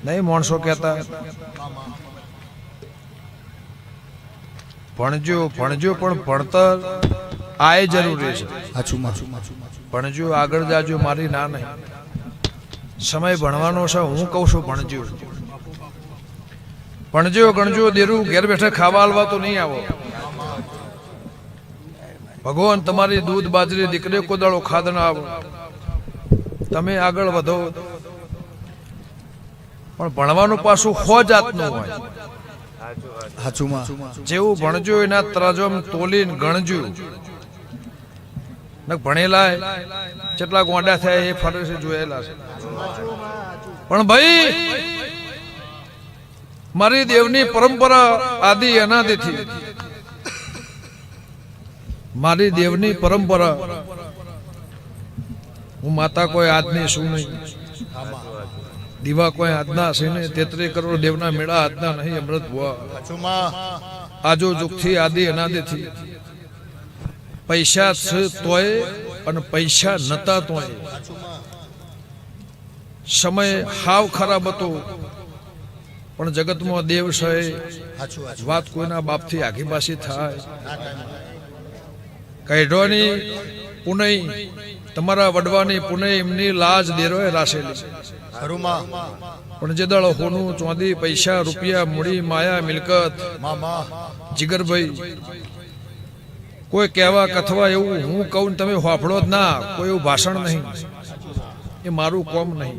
નહીં માણસો કહેતા ભણજો ભણજો પણ ભણતર આય જરૂરી છે. ભણજો આગળ જાજો મારી ના નહીં. સમય ભણવાનો છે. હું કહું છું ભણજો ભણજો ગણજો. દેરું ઘેર બેઠે ખાવા હાલવા તો નહીં આવો. ભગવાન તમારી દૂધ બાજરી દીકરી કોદાળો ખાદ ના આવો. તમે આગળ વધો પણ ભણવાનું પાછું ખો જાતનું હોય. જેવું ભણજો એના તરાજમ તોલીને ગણજો. ભણેલા કેટલા ગોંડા થયા એ ફરે છે જોયેલા છે. પણ ભાઈ મારી દેવની પરંપરા આદિ અનાદિથી મારી દેવની પરંપરા હું માતા કોઈ આજની શું નહીં. દીવા કોઈ આજના હશે ને 33 કરોડ દેવના મેળા આજના નહીં. અમૃત ભુવા આજો જુગથી આદિ અનાદિથી પૈસા છે તોય અને પૈસા નતા તોય સમય હાવ ખરાબ હતો પણ જગતમાં દેવ છે. વાત કોઈના બાપથી આગી પાછી થાય. કઢવાની પુનઈ તમારા વડવાની પુનઈ એમની લાજ દેરોય રાશેલી. પણ જે દળ હોનું ચોંદી પૈસા રૂપિયા મૂડી માયા મિલકત જીગરભાઈ કોઈ કહેવા કથવા એવું હું કહું તમે હોફળો જ ના. કોઈ એવું ભાષણ નહીં. એ મારું કોમ નહીં.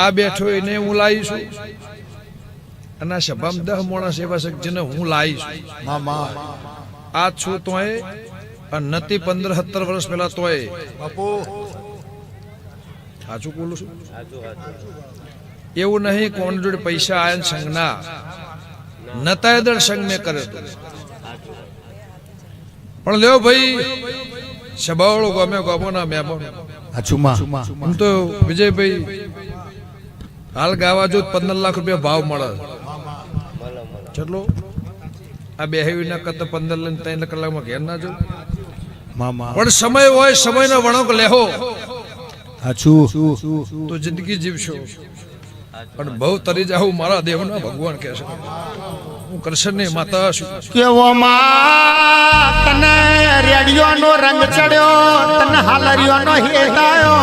આ બેઠો એને હું લાવીશું અને સભામાં 10 માણસ એવા છે જેને હું લાવીશું. આ છું તોય નથી 15-17 વર્ષ પહેલા તોય સાચું બોલું છું. એવું નહીં કોણ જોડે પૈસા આયા સંગ ના નતા દર સંગ મેં કરે તો પણ લેવો ભાઈ સબાવળો ગમે ગમોના મહેમાન. એમ તો વિજયભાઈ હાલ ગાવા જો 15 લાખ રૂપિયા ભાવ મળે. ચલો આ બેહવી ના કરતા 15 લઈને 3 કલાકમાં ઘેર ના જો. પણ સમય હોય સમયનો વણોક લેહો તો જિંદગી જીવશો. પણ બહુ તરી જાવ મારા દેવના ભગવાન કહે છે. હું કૃષ્ણની માતા છું. કેવો માં તને રેડિયોનો રંગ ચડ્યો તને હાલરિયોનો હેતાયો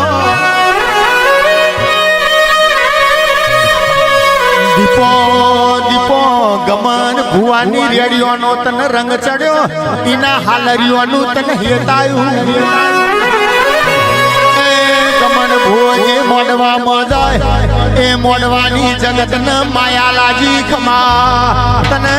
દીપો દીપો ગમન ભુવાની રેડિયોનો તને રંગ ચડ્યો એના હાલરિયોનું તને હેતાયું. ગમન ભુએ મોડવામાં જાય એ મોડવાની જગતન માયા લાજી ખમા તને.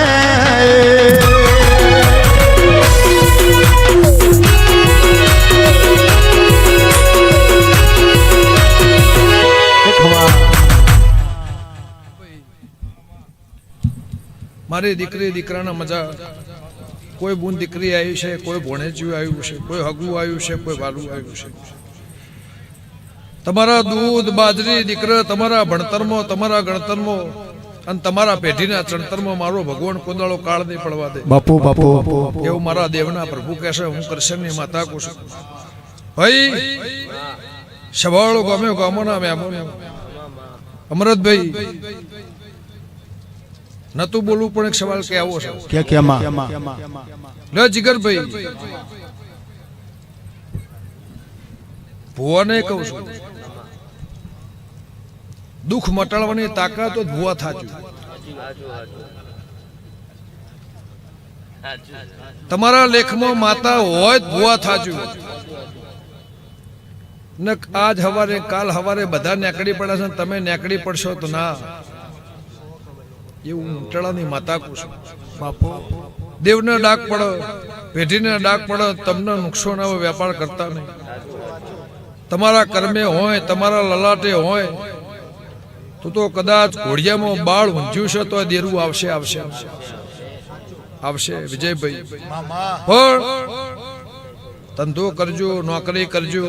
મારી દીકરી દીકરાના મજા. કોઈ બૂન દીકરી આવી છે, કોઈ ભોણેજ્યું આવ્યું છે, કોઈ હગું આવ્યું છે, કોઈ વાલું આવ્યું છે. તમારા દૂધ બાજરી દીકરા તમારા ભણતરમાં તમારા ગણતરમાં અને તમારા પેઢીના ચણતરમાં મારો ભગવાન કોદાળો કાળ નહીં પડવા દે. બાપુ બાપુ એવું મારા દેવના પ્રભુ કહેશે. હું કૃષ્ણની માતા કહું છું. ભાઈ સવાળો ગમ્યો ગામોના મહેમાનો અમરતભાઈ નતું બોલવું પણ એક સવાલ કે આવો છે લે જીગરભાઈ. ભુવાને કહું છું દુઃખ મટાડવાની તાકાત તો ભુવા થાચું. તમારા લેખમાં માતા હોય ભુવા થાચું. ને આજ હવારે કાલ હવારે બધા નેકડી પડે છે તમે નેકડી પડશો તો ના. એવું ઉંટળાની માતા કહું છું. દેવને ડાક પડો પેઢીને ડાક પડો તમને નુકસાન આવે વેપાર કરતા નહીં. તમારા કર્મે હોય તમારા લલાટે હોય તો કદાચ ઘોડિયામાં બાળ ઊંઝ્યું છે તો દેરું આવશે આવશે આવશે. વિજયભાઈ પણ ધંધો કરજો નોકરી કરજો.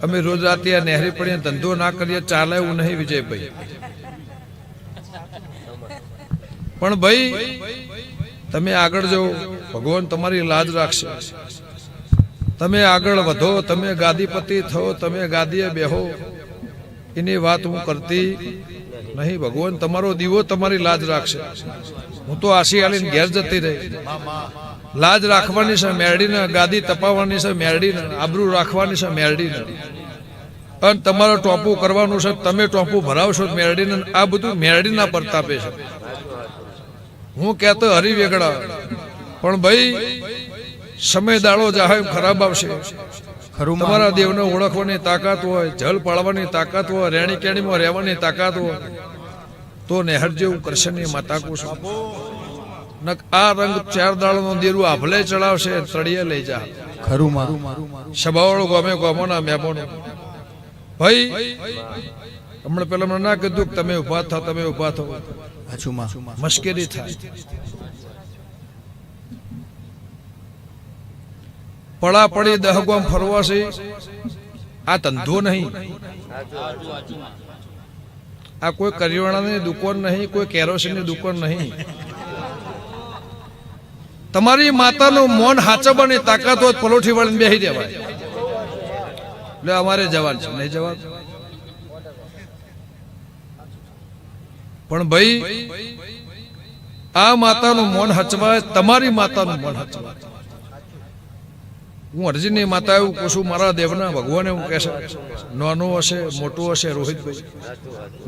અમે રોજ રાતે આ નહેરી પડીને ધંધો ના કરીએ ચાલે એવું નહીં વિજયભાઈ. પણ ભાઈ તમે આગળ જાઓ ભગવાન તમારી લાજ રાખશે. તમે આગળ વધો તમે ગાદીપતિ થો તમે ગાદીએ બેહો એની વાત હું કરતી નહીં. ભગવાન તમારો દીવો તમારી લાજ રાખશે. હું તો આશી આલીને ઘેર જતી રહી. લાજ રાખવાની છે મેરડીને, ગાદી તપાવવાની છે મેરડીને, આબરૂ રાખવાની છે મેરડીને, અને તમારે ટોપું કરવાનું છે, તમે ટોપું ભરાવશો મેરડીને. આ બધું મેરડીના પ્રતાપે છે. હું કહેતો હરી વેગડા, પણ ભાઈ સમય દાડો જાહે ખરાબ આવશે. તમારા દેવને ઓળખવાની તાકાત હોય, જલ પાળવાની તાકાત હોય, રેણી કેણીમાં રહેવાની તાકાત હોય તો નેહર જેવું કૃષ્ણની માતા કુશ. આ રંગ 4 દાડાનો દેરું આભલે ચડાવશે, તળિયે લઈ જા. ખરું સભાવાળો ગમે ગમોના મહેમાનો ભાઈ હમણાં પેલા મને ના કીધું કે તમે ઉભા થાવ, તમે ઉભા થાવ. મુશ્કેલી થાય. પડા પડી દહગામ ફરવા છે. આ ધંધો નહીં. આ કોઈ કરિયાણાની દુકાન નહીં, કોઈ કેરોસીનની દુકાન નહીં. તમારી માતાનું મોન હાચવવાની તાકાત હોય પલોઠી વાળીને બેસી દેવાય. એટલે અમારે જવાન છે, નહીં જવાન. પણ ભાઈ આ માતાનું મોન હચવાય, તમારી માતાનું મોન હચવાય. હું અરજીની માતા એવું પૂછું, મારા દેવના ભગવાન એવું કહેશે, નાનું હશે મોટું હશે રોહિતભાઈ,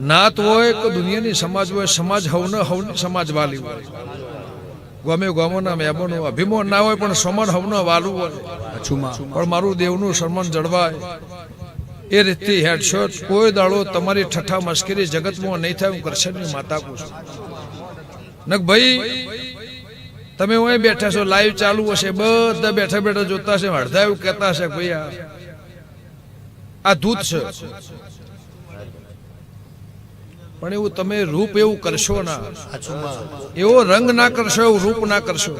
નાત હોય કે દુનિયાની સમાજ હોય, સમાજ હવની સમાજ વાલી હોય, ગમે ગમોના મહેમાનો અભિમાન ના હોય પણ સમાન હવના વાલું હોય, પણ મારું દેવનું સન્માન જળવાય એ રીતથી હેડશોટ કોઈ દાડો તમારી ઠઠ્ઠા મશ્કરી જગતમાં નહીં થાય. હું કૃષ્ણની માતા પૂછું. નક ભાઈ તમે અહીં બેઠા છો, લાઈવ ચાલુ હશે, બધા બેઠા બેઠા જોતા છે, અડધા એવું કહેતા હશે કે ભાઈ આ ધૂત છે. પણ એવું તમે રૂપ એવું કરશો ના, એવો રંગ ના કરશો, એવું રૂપ ના કરશો.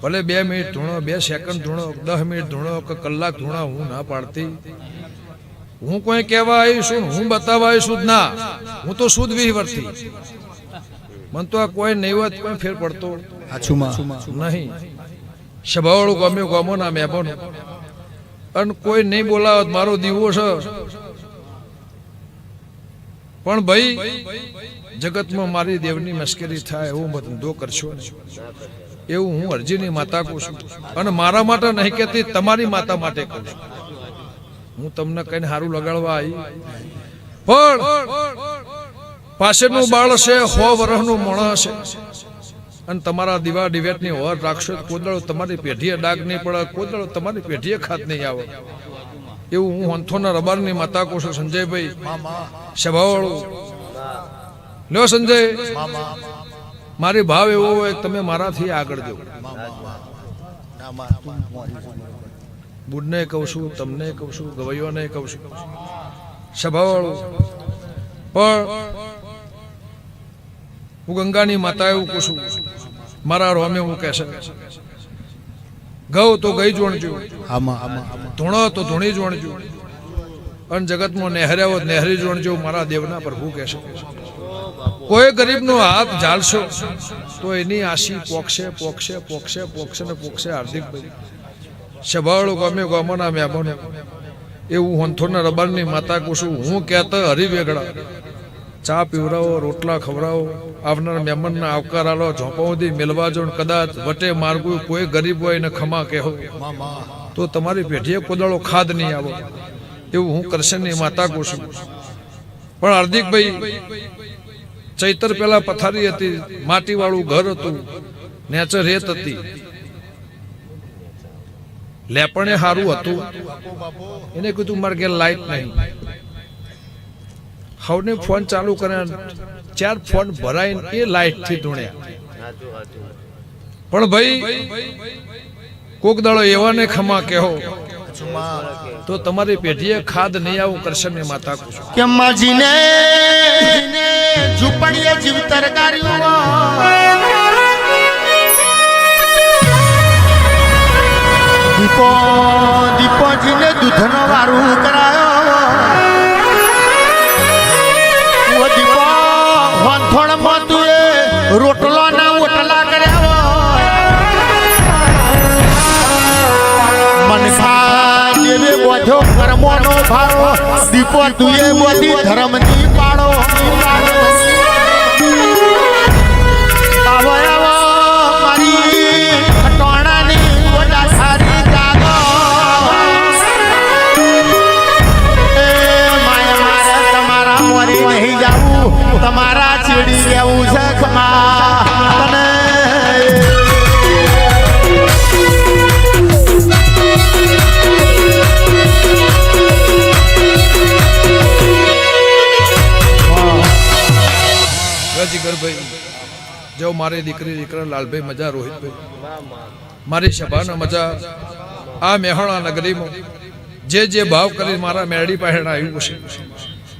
ભલે 2 મિનિટ ધૂણો, 2 સેકન્ડ ધૂણો, 10 મિનિટ ધૂણો કે કલાક ધૂણો, હું ના પાડતી. હું કોઈ કહેવા આવી છું, હું બતાવવા આવી છું ના. હું તો શુદ્ધ વિહવર્તી. મને તો આ કોઈ નહીં હોત કોઈ ફેર પડતો નહીં. સભાવાળું ગમ્યું ગમોના મહેમાનો, અને કોઈ નહીં બોલાવત મારો દીવો છે. પણ ભાઈ જગતમાં મારી દેવની મશ્કરી થાય એવું ધંધો કરશો ને, એવું હું અરજીની માતા કહું છું. અને મારા માટે નહીં કહેતી, તમારી માતા માટે કહું છું. હું તમને કઈને સારું લગાડવા આવી, પણ પાછળનું બાળ છે, 100 વર્ષનું માણસ છે, અને તમારા દીવા ડિવેટની ઓર રાખશો, કોદળો તમારી પેઢીએ ડાગ નહીં પડે, કોદળો તમારી પેઢીએ ખાત નહીં આવે. એવું હું હંથોના રબારની માતા કહું છું. સંજયભાઈ સભાવાળું લ્યો. સંજય મારી ભાવ એવો હોય તમે મારાથી આગળ જો. બુડને કહું છું, તમને કહું છું, ગવૈયોને કહું છું. સભાવાળું પણ હું ગંગાની માતા એવું કહું છું. મારા રોમે હું કહેશે, ગૌ તો ગઈ જોણજો, ધૂણો તો ધૂણી જોણજો, અને જગતમાં નેહર્યા હોત નેહરી જોણજો. મારા દેવના પ્રભુ કહેશે, કોઈ ગરીબનો હાથ ઝાલશો તો એની આશી પોક્ષે પોક્ષે પોક્ષે પોક્ષે ને પોક્ષે. હાર્દિકભાઈ સભાવાળું ગમે ગમોના મહેમાનો, એવું હંથોના રબારની માતા કહું છું. હું કહેતા હરી વેગડા, ચા પીવડાવો, રોટલા ખવડાવો, આવનાર મહેમાનના આવકાર આલો, ઝોંપાઓથી મેળવા જો. કદાચ વટે માર્ગું કોઈ ગરીબ હોય એને ખમા કહેવો તો તમારી પેઢીએ કોદાળો ખાદ નહીં આવો. એવું હું કૃષ્ણની માતા કહું છું. પણ હાર્દિકભાઈ ચૈતર પેલા પથારી હતી, માટીવાળું ઘર હતું, નેચર રેત હતી, લેપણે સારું હતું. એને કીધું મારે ઘેર લાઈટ નહીં. હવને ફોન ચાલુ કર્યા, 4 ફોન ભરાઈને એ લાઈટ થી ધૂણ્યા. પણ ભાઈ કોક દાડો એવાને ખમા કહો તો તમારી પેઢીએ ખાદ નહીં આવું. કૃષ્ણની માતા કહું છું કે માજીને ઝૂંપડીએ જીવતર કર્યું, દીપો દીપોજીને દૂધનો વારું કરાયો. ઓ દીપો વંથોણમાં તું રોટલો ના ઓટલા કર્યા. મનખા દેવે બોધો કર્મોનો ફારો દીપો તુએ બોધી ધર્મની પાડો આવો આવો મારી ટોણાની ઓડા સારી જાગો એ માય મારે તમારા મોરી નહીં જાવું તમારા ચીડી રહેવું છે ખમા તને જીગરભાઈ જો મારી દીકરી દીકરા લાલભાઈ મજા રોહિતભાઈ મારી સભાના મજા આ મેહણા નગરીમાં જે ભાવ કરી મારા મેરડી પાસે આવ્યું છે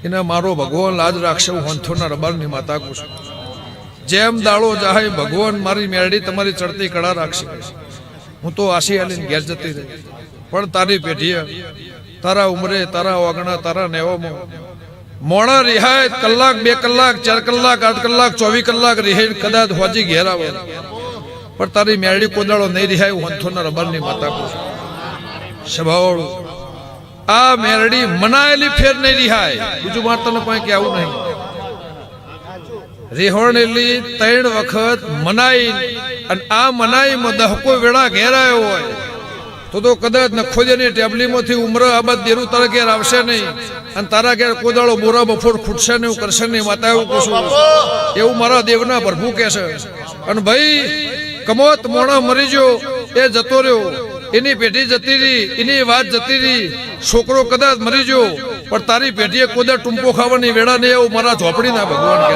એને મારો ભગવાન લાજ રાખશે હું હંથોના રબારની માતા કહું છું જેમ દાડો જાહે ભગવાન મારી મેરડી તમારી ચડતી કળા રાખશે હું તો આશી આલીને ઘેર જતી રહી પણ તારી પેઢીએ તારા ઉમરે તારા વાગણા તારા નેવામાં મોડા રિહાય કલાક 2 કલાક 4 કલાક 8 કલાક 24 કલાક રિહાઈ કદાચ હોજી ઘેર આવે પણ તારી મેરડી કોદાળો નહીં રિહાય હું હંથોના રબારની માતા કહું છું સ્વભાવવાળું આ મેરડી મનાયેલી ફેર નહીં રિહાય બીજું મારે તને કોઈ કહેવું નહીં રેહોણેલી 3 વખત મનાઈ અને આ મનાઈમાં દહકો વેળા ઘેર આવ્યો હોય તો કદાચ નખોજેની ટેબલીમાંથી ઉમર આબાદ દેરું તારા ઘેર આવશે નહીં અને તારા ઘેર કોદાળો બોરા બફોર ખૂટશે નહીં કરશે નહીં માતા એવું કહું છું એવું મારા દેવના પ્રભુ કહે છે અને ભાઈ કમોત મોણા મરી ગયો એ જતો રહ્યો એની પેઢી જતી રહી એની વાત જતી રહી છોકરો કદાચ મરી ગયો પણ તારી પેઢીએ કોદા ટૂંપો ખાવાની વેળા નહીં એવું મારા ઝોપડીના ભગવાન કહે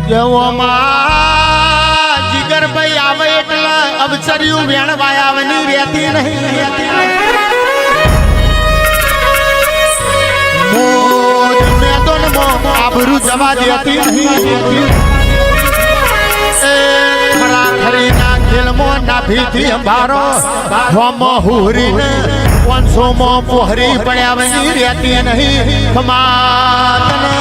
છે જીગરભાઈ આવે એટલે અવસર્યું વેણ વાયાવની રહેતી નહીં આબરૂ જવા દેતી નહીં ખરી ના ખેલમો ના ભીથી અંભારો હોમ હુરીને 500 પોહરી પડ્યાવની રહેતી નહીં ખમાતને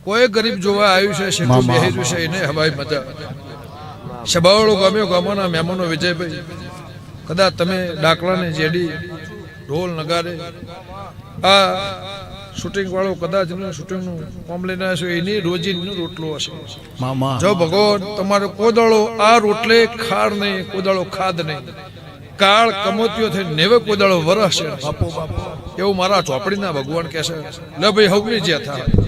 કોઈ ગરીબ જોવા આવ્યું છે શેઠું બેહર્યું છે એને હવાઈ મજા સભાવાળો ગમ્યો ગામોના મહેમાનો વિજયભાઈ કદાચ તમે ડાકલાને જેડી ઢોલ નગારે આ શૂટિંગ વાળો કદાચ શૂટિંગનું કામ લઈને આવ્યો એની રોજીનો રોટલો હશે જો ભગવાન તમારો કોદાળો આ રોટલે ખાડ નહીં કોદાળો ખાદ નહીં કાળ કમોતીઓ થઈ નેવે કોદાળો વરસશે બાપો બાપો એવું મારા ચોપડીના ભગવાન કહે છે લે ભાઈ હવની જે થાય